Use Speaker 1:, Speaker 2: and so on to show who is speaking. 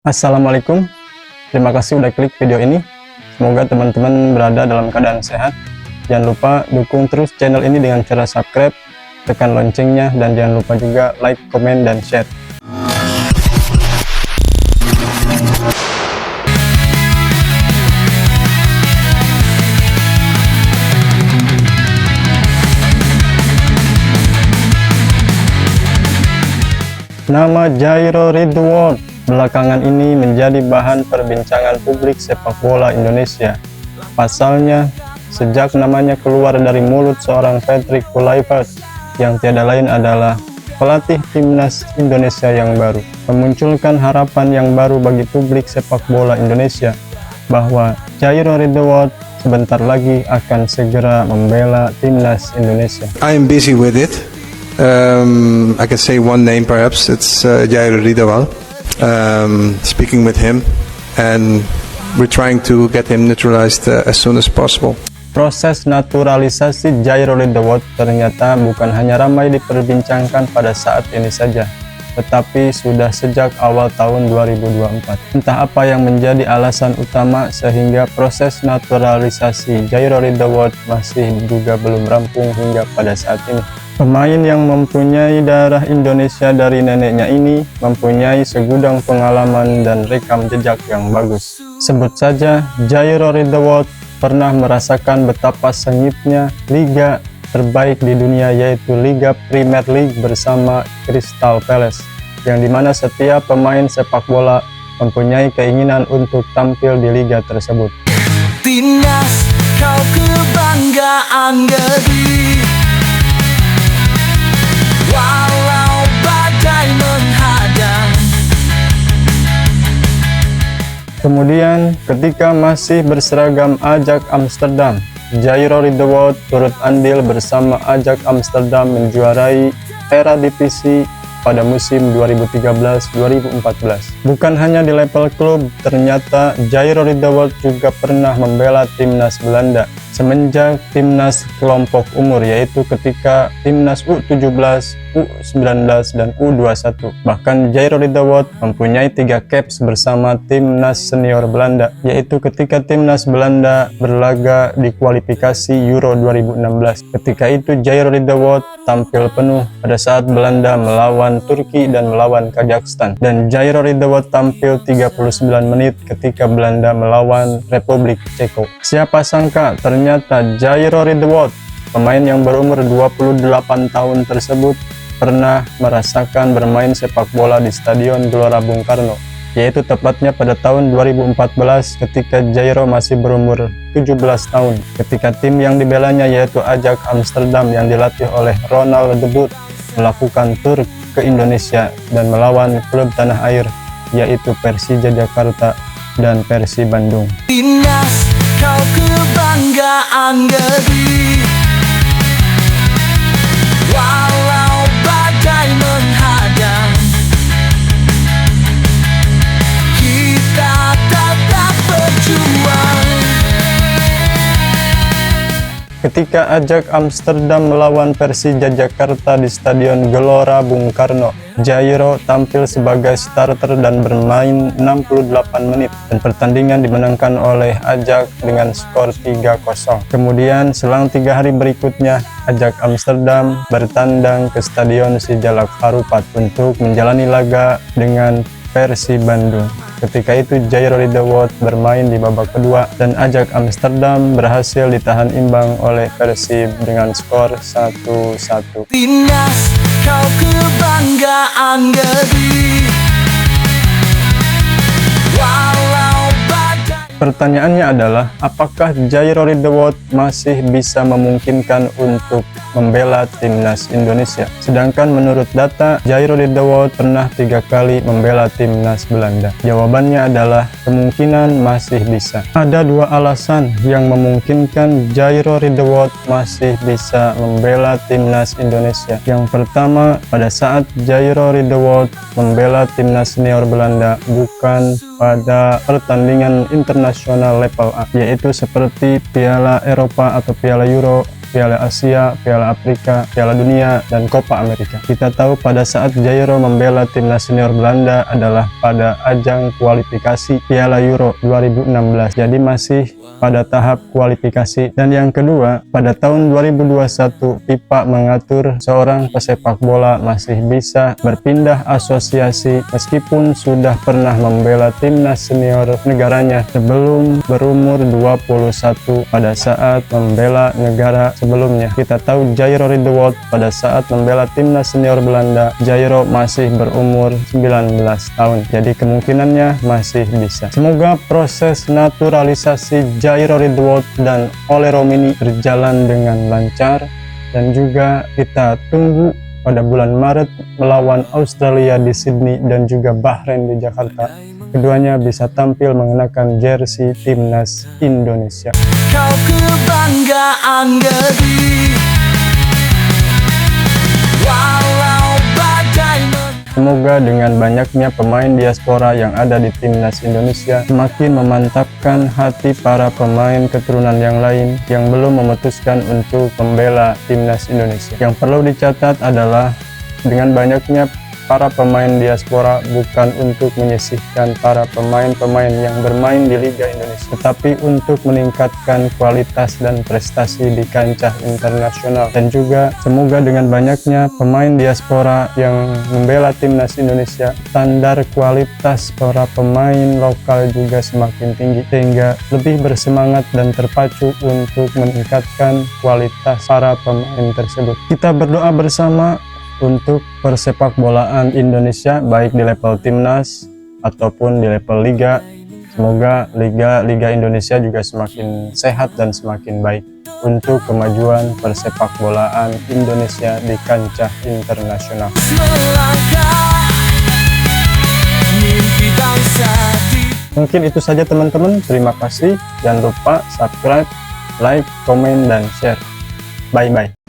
Speaker 1: Assalamualaikum, terima kasih udah klik video ini. Semoga teman-teman berada dalam keadaan sehat. Jangan lupa dukung terus channel ini dengan cara subscribe, tekan loncengnya, dan jangan lupa juga like, komen, dan share. Nama Jairo Ridwan belakangan ini menjadi bahan perbincangan publik sepak bola Indonesia. Pasalnya, sejak namanya keluar dari mulut seorang Patrick Kluivert yang tiada lain adalah pelatih timnas Indonesia yang baru, memunculkan harapan yang baru bagi publik sepak bola Indonesia bahwa Jairo Ridwan sebentar lagi akan segera membela timnas Indonesia.
Speaker 2: I am busy with it. I can say one name perhaps. It's Jairo Ridwan. Speaking with him, and we're trying to get him naturalized as soon as possible.
Speaker 1: Proses naturalisasi Jairo Ridwan ternyata bukan hanya ramai diperbincangkan pada saat ini saja, tetapi sudah sejak awal tahun 2024. Entah apa yang menjadi alasan utama sehingga proses naturalisasi Jairo Ridwan masih juga belum rampung hingga pada saat ini. Pemain yang mempunyai darah Indonesia dari neneknya ini mempunyai segudang pengalaman dan rekam jejak yang bagus. Sebut saja Jairo Ridwan pernah merasakan betapa sengitnya liga terbaik di dunia, yaitu Liga Premier League bersama Crystal Palace, yang dimana setiap pemain sepak bola mempunyai keinginan untuk tampil di liga tersebut.
Speaker 3: Timnas, kau kebanggaan negeri. Walau badai menghadang.
Speaker 1: Kemudian ketika masih berseragam Ajax Amsterdam, Jairo Ridwan turut andil bersama Ajax Amsterdam menjuarai Eredivisie pada musim 2013-2014. Bukan hanya di level klub, ternyata Jairo Ridwan juga pernah membela timnas Belanda semenjak timnas kelompok umur, yaitu ketika timnas U17, U19, dan U21. Bahkan Jairo Ridwan mempunyai 3 caps bersama timnas senior Belanda, yaitu ketika timnas Belanda berlaga di kualifikasi Euro 2016. Ketika itu Jairo Ridwan tampil penuh pada saat Belanda melawan Turki dan melawan Kazakhstan, dan Jairo Ridwan tampil 39 menit ketika Belanda melawan Republik Ceko. Siapa sangka ternyata Jairo Ridwan, pemain yang berumur 28 tahun tersebut, pernah merasakan bermain sepak bola di Stadion Gelora Bung Karno, yaitu tepatnya pada tahun 2014 ketika Jairo masih berumur 17 tahun, ketika tim yang dibelanya yaitu Ajax Amsterdam yang dilatih oleh Ronald de Boer melakukan tur ke Indonesia dan melawan klub tanah air yaitu Persija Jakarta dan Persib Bandung.
Speaker 3: Timnas, kau kebanggaan negeri. Walau badai menghadang, kita tetap berjuang.
Speaker 1: Ketika Ajax Amsterdam melawan Persija Jakarta di Stadion Gelora Bung Karno, Jairo tampil sebagai starter dan bermain 68 menit, dan pertandingan dimenangkan oleh Ajax dengan skor 3-0. Kemudian selang 3 hari berikutnya, Ajax Amsterdam bertandang ke Stadion Sijalak Harupat untuk menjalani laga dengan Persib Bandung. Ketika itu Jairo Ridwan bermain di babak kedua dan Ajax Amsterdam berhasil ditahan imbang oleh Persib dengan skor 1-1.
Speaker 3: Timnas, kau kebanggaan negeri. Walau badai.
Speaker 1: Pertanyaannya adalah, apakah Jairo Ridwan masih bisa memungkinkan untuk membela timnas Indonesia? Sedangkan menurut data, Jairo Ridwan pernah 3 kali membela timnas Belanda. Jawabannya adalah kemungkinan masih bisa. Ada 2 alasan yang memungkinkan Jairo Ridwan masih bisa membela timnas Indonesia. Yang pertama, pada saat Jairo Ridwan membela timnas senior Belanda bukan pada pertandingan internasional level A, yaitu seperti Piala Eropa atau Piala Euro Piala Asia, Piala Afrika, Piala Dunia, dan Copa America. Kita tahu pada saat Jairo membela timnas senior Belanda adalah pada ajang kualifikasi Piala Euro 2016. Jadi masih pada tahap kualifikasi. Dan yang kedua, pada tahun 2021 FIFA mengatur seorang pesepak bola masih bisa berpindah asosiasi meskipun sudah pernah membela timnas senior negaranya sebelum berumur 21 pada saat membela negara sebelumnya. Kita tahu Jairo Riedewald pada saat membela timnas senior Belanda, Jairo masih berumur 19 tahun. Jadi kemungkinannya masih bisa. Semoga proses naturalisasi Jairo Riedewald dan Ole Romini berjalan dengan lancar, dan juga kita tunggu pada bulan Maret melawan Australia di Sydney dan juga Bahrain di Jakarta. Keduanya bisa tampil mengenakan jersey timnas Indonesia.
Speaker 3: Kau kebanggaan negeri, walau badai
Speaker 1: Semoga dengan banyaknya pemain diaspora yang ada di timnas Indonesia semakin memantapkan hati para pemain keturunan yang lain yang belum memutuskan untuk membela timnas Indonesia. Yang perlu dicatat adalah dengan banyaknya para pemain diaspora bukan untuk menyisihkan para pemain-pemain yang bermain di Liga Indonesia, tetapi untuk meningkatkan kualitas dan prestasi di kancah internasional. Dan juga semoga dengan banyaknya pemain diaspora yang membela timnas Indonesia, standar kualitas para pemain lokal juga semakin tinggi, sehingga lebih bersemangat dan terpacu untuk meningkatkan kualitas para pemain tersebut. Kita berdoa bersama untuk persepak bolaan Indonesia, baik di level timnas ataupun di level liga. Semoga liga Indonesia juga semakin sehat dan semakin baik untuk kemajuan persepak bolaan Indonesia di kancah internasional.
Speaker 3: melangkah, mimpi bangsa di
Speaker 1: Mungkin itu saja teman-teman. Terima kasih. Jangan lupa subscribe, like, komen, dan share. Bye-bye.